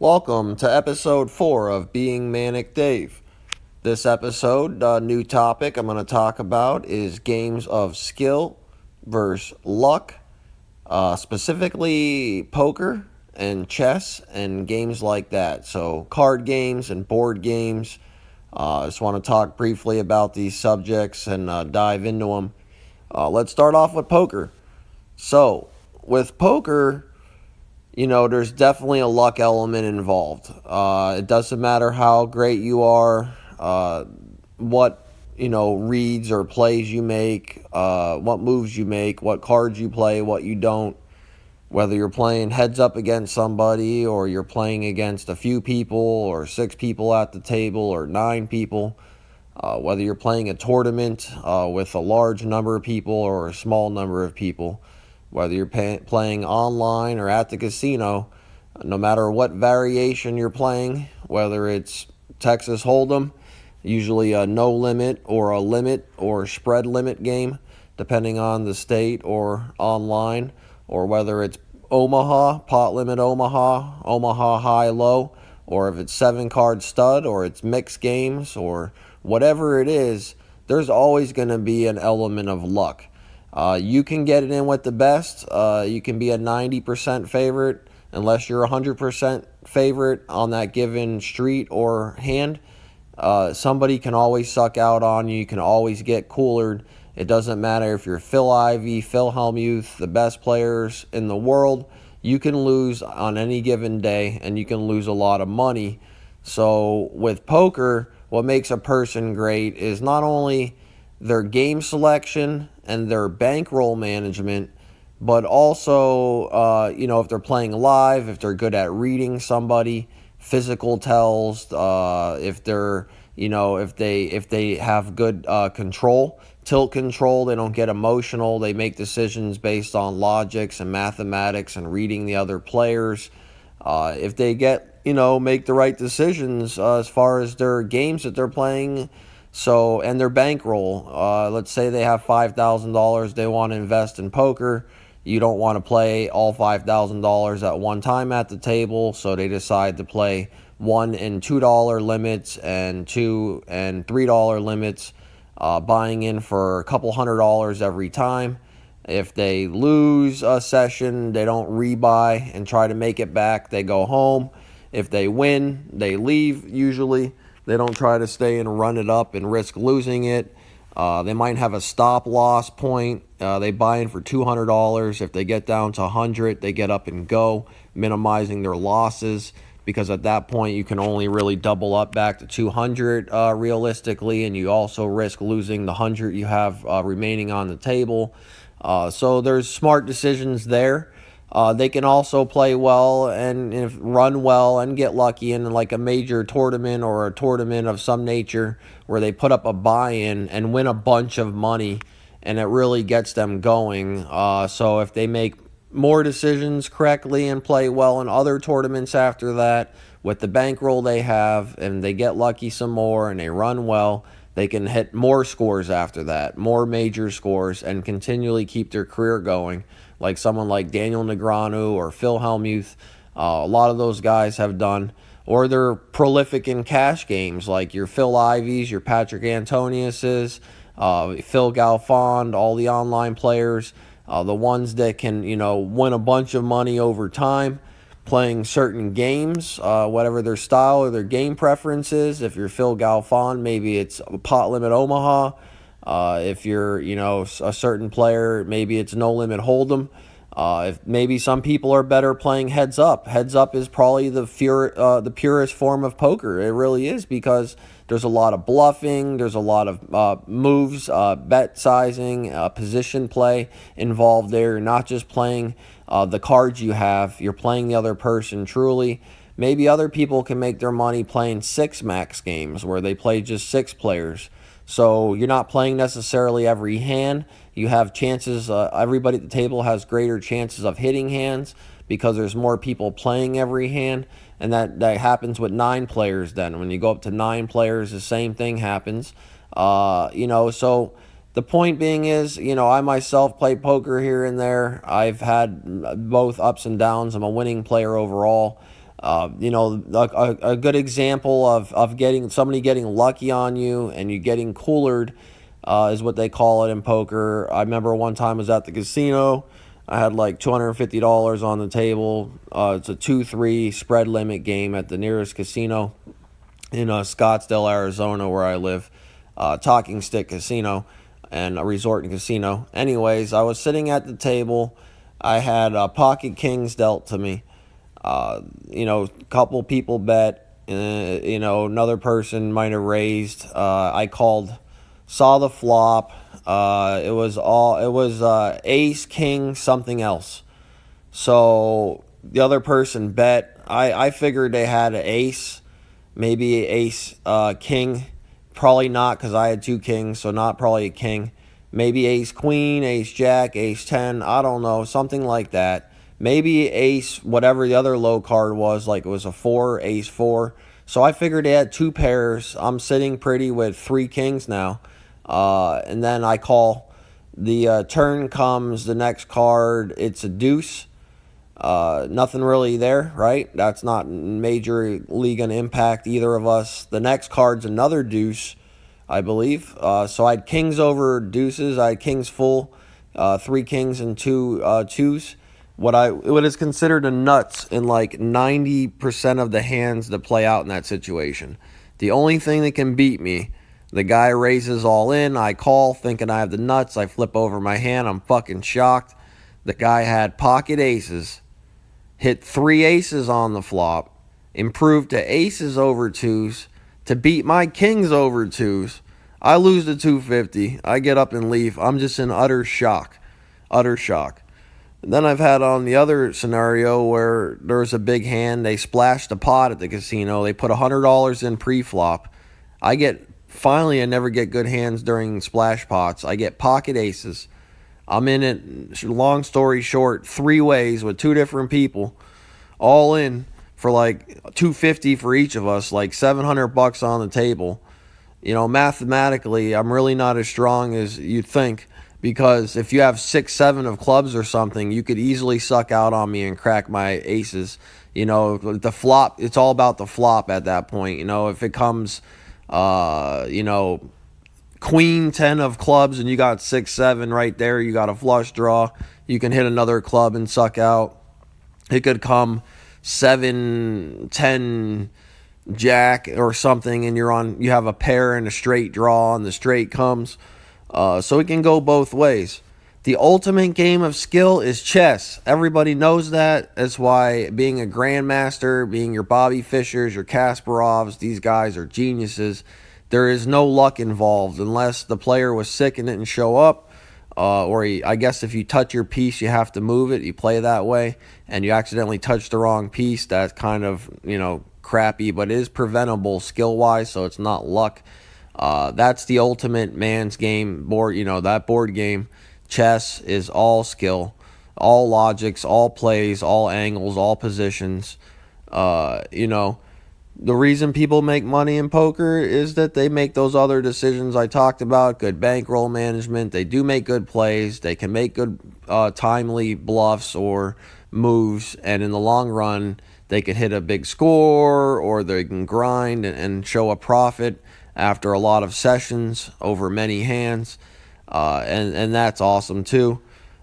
Welcome to episode 4 of Being Manic Dave. This episode, new topic I'm going to talk about is games of skill versus luck, specifically poker and chess and games like that. So, card games and board games. I just want to talk briefly about these subjects and dive into them. Let's start off with poker. So, with poker, there's definitely a luck element involved. It doesn't matter how great you are, what, reads or plays you make, what moves you make, what cards you play, what you don't. Whether you're playing heads up against somebody or you're playing against a few people or 6 people at the table or 9 people. Whether you're playing a tournament with a large number of people or a small number of people. Whether you're playing online or at the casino, no matter what variation you're playing, whether it's Texas Hold'em, usually a no limit or a limit or spread limit game, depending on the state, or online, or whether it's Omaha, pot limit Omaha, Omaha high low, or if it's 7-card stud, or it's mixed games, or whatever it is, there's always going to be an element of luck. You can get it in with the best. You can be a 90% favorite unless you're a 100% favorite on that given street or hand. Somebody can always suck out on you. You can always get coolered. It doesn't matter if you're Phil Ivey, Phil Hellmuth, the best players in the world. You can lose on any given day, and you can lose a lot of money. So with poker, what makes a person great is not only their game selection and their bankroll management, but also, if they're playing live, if they're good at reading somebody, physical tells, if they're, if they have good tilt control, they don't get emotional, they make decisions based on logics and mathematics and reading the other players. If they make the right decisions as far as their games that they're playing. So, and their bankroll, let's say they have $5,000 they want to invest in poker. You don't want to play all $5,000 at one time at the table, so they decide to play $1 and $2 limits and $2 and $3 limits, buying in for a couple $100 every time. If they lose a session, they don't rebuy and try to make it back. They go home. If they win, they leave usually. They don't try to stay and run it up and risk losing it. They might have a stop loss point. They buy in for $200. If they get down to $100, they get up and go, minimizing their losses, because at that point you can only really double up back to $200 realistically, and you also risk losing the $100 you have remaining on the table. So there's smart decisions there. They can also play well and run well and get lucky in like a major tournament or a tournament of some nature where they put up a buy-in and win a bunch of money, and it really gets them going. So if they make more decisions correctly and play well in other tournaments after that with the bankroll they have, and they get lucky some more and they run well, they can hit more scores after that, more major scores, and continually keep their career going. Like someone like Daniel Negreanu or Phil Hellmuth, a lot of those guys have done. Or they're prolific in cash games, like your Phil Iveys, your Patrick Antoniuses, Phil Galfond, all the online players, the ones that can, win a bunch of money over time, playing certain games, whatever their style or their game preference is. If you're Phil Galfond, maybe it's pot limit Omaha. If you're, a certain player, maybe it's no limit Hold'em. If maybe some people are better playing heads up. Heads up is probably the purest form of poker. It really is, because there's a lot of bluffing, there's a lot of moves, bet sizing, position play involved there. You're not just playing the cards you have, you're playing the other person truly. Maybe other people can make their money playing 6 max games where they play just 6 players. So you're not playing necessarily every hand. You have chances, everybody at the table has greater chances of hitting hands because there's more people playing every hand. And that happens with 9 players then. When you go up to 9 players, the same thing happens. So the point being is, I myself play poker here and there. I've had both ups and downs. I'm a winning player overall. A good example of getting somebody getting lucky on you and you getting coolered is what they call it in poker. I remember one time I was at the casino. I had like $250 on the table. It's a 2-3 spread limit game at the nearest casino in Scottsdale, Arizona, where I live. Talking Stick Casino and a resort and casino. Anyways, I was sitting at the table. I had pocket kings dealt to me. A couple people bet. Another person might have raised. I called, saw the flop. It was ace, king, something else. So the other person bet. I figured they had an ace, maybe ace, king. Probably not because I had two kings, so not probably a king. Maybe ace, queen, ace, jack, ace, 10. I don't know, something like that. Maybe ace, whatever the other low card was, like it was a 4, ace 4. So I figured they had two pairs. I'm sitting pretty with three kings now. And then I call. The turn comes, the next card, it's a deuce. Nothing really there, right? That's not major league gonna impact either of us. The next card's another deuce, I believe. So I had kings over deuces. I had kings full, three kings and two twos. What is considered a nuts in like 90% of the hands that play out in that situation. The only thing that can beat me, the guy raises all in. I call thinking I have the nuts. I flip over my hand. I'm fucking shocked. The guy had pocket aces. Hit three aces on the flop, improved to aces over twos, to beat my kings over twos. I lose the 250. I get up and leave. I'm just in utter shock. Utter shock. And then I've had on the other scenario where there's a big hand. They splashed a pot at the casino. They put $100 in pre-flop. I never get good hands during splash pots. I get pocket aces. I'm in it, long story short, three ways with two different people, all in for like $250 for each of us, like $700 on the table. Mathematically, I'm really not as strong as you'd think, because if you have 6, 7 of clubs or something, you could easily suck out on me and crack my aces. The flop, it's all about the flop at that point. If it comes, Queen 10 of clubs and you got 6, 7 right there, you got a flush draw, you can hit another club and suck out. It could come 7, 10 jack or something and you have a pair and a straight draw and the straight comes. So it can go both ways. The ultimate game of skill is chess. Everybody knows that. That's why being a grandmaster, being your Bobby Fishers, your Kasparovs, these guys are geniuses. There is no luck involved unless the player was sick and didn't show up. I guess if you touch your piece, you have to move it. You play that way. And you accidentally touch the wrong piece. That's kind of, crappy, but it is preventable skill-wise, so it's not luck. That's the ultimate man's game board. That board game. Chess is all skill, all logics, all plays, all angles, all positions. The reason people make money in poker is that they make those other decisions I talked about, good bankroll management. They do make good plays. They can make good timely bluffs or moves. And in the long run, they can hit a big score or they can grind and show a profit after a lot of sessions over many hands. And that's awesome too.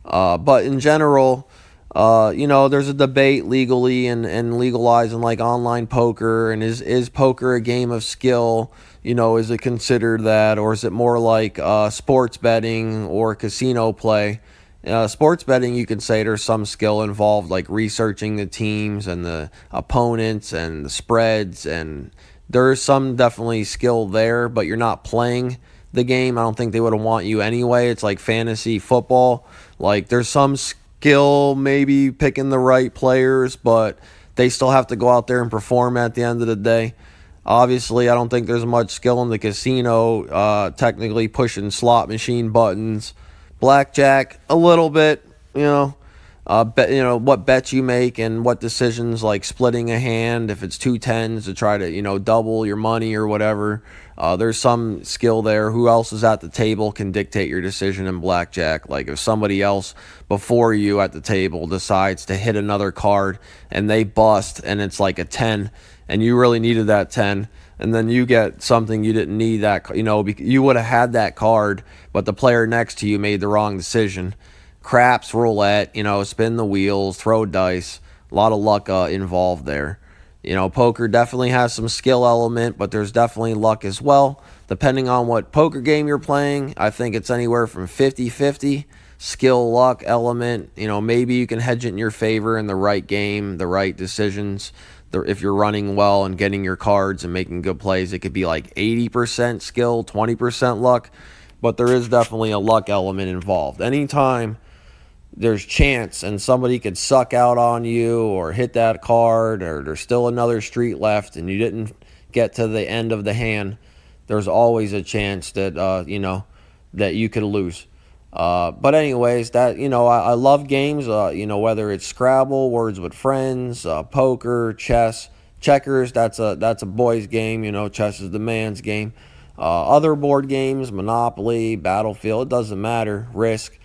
But in general, there's a debate legally and legalizing like online poker, and is poker a game of skill? Is it considered that, or is it more like sports betting or casino play? Sports betting, you can say there's some skill involved, like researching the teams and the opponents and the spreads, and there's some definitely skill there, but you're not playing the game. I don't think they would want you anyway. It's like fantasy football. Like there's some skill, maybe picking the right players, but they still have to go out there and perform at the end of the day. Obviously, I don't think there's much skill in the casino, technically pushing slot machine buttons. Blackjack, a little bit, what bets you make and what decisions, like splitting a hand if it's 2 tens to try to, double your money or whatever. There's some skill there. Who else is at the table can dictate your decision in blackjack. Like if somebody else before you at the table decides to hit another card and they bust and it's like a 10 and you really needed that 10, and then you get something you didn't need, that you would have had that card, but the player next to you made the wrong decision. Craps, roulette, spin the wheels, throw dice. A lot of luck involved there. Poker definitely has some skill element, but there's definitely luck as well. Depending on what poker game you're playing, I think it's anywhere from 50-50 skill, luck element. Maybe you can hedge it in your favor in the right game, the right decisions. If you're running well and getting your cards and making good plays, it could be like 80% skill, 20% luck. But there is definitely a luck element involved. Anytime there's chance and somebody could suck out on you or hit that card, or there's still another street left and you didn't get to the end of the hand, there's always a chance that that you could lose. But anyways, that I love games, whether it's Scrabble, Words with Friends, poker, chess, checkers. That's a boy's game. Chess is the man's game. Other board games, Monopoly, Battlefield, it doesn't matter. Risk.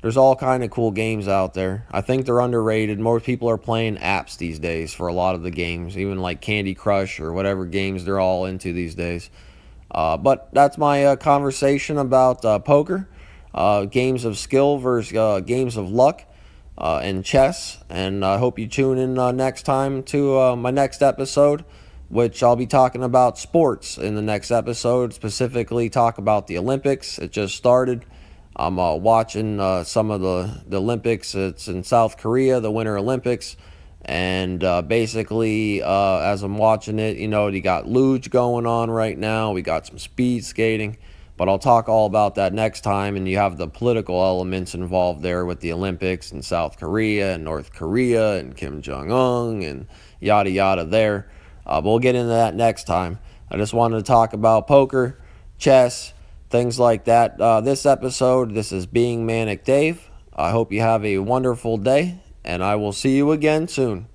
There's all kind of cool games out there. I think they're underrated. More people are playing apps these days for a lot of the games, even like Candy Crush or whatever games they're all into these days. But that's my conversation about poker, games of skill versus games of luck, and chess. And I hope you tune in next time to my next episode, which I'll be talking about sports in the next episode, specifically talk about the Olympics. It just started. I'm watching some of the Olympics. It's in South Korea, the Winter Olympics. And basically, as I'm watching it, you got luge going on right now. We got some speed skating. But I'll talk all about that next time. And you have the political elements involved there with the Olympics and South Korea and North Korea and Kim Jong-un and yada yada there. But we'll get into that next time. I just wanted to talk about poker, chess, things like that. This episode, this is Being Manic Dave. I hope you have a wonderful day, and I will see you again soon.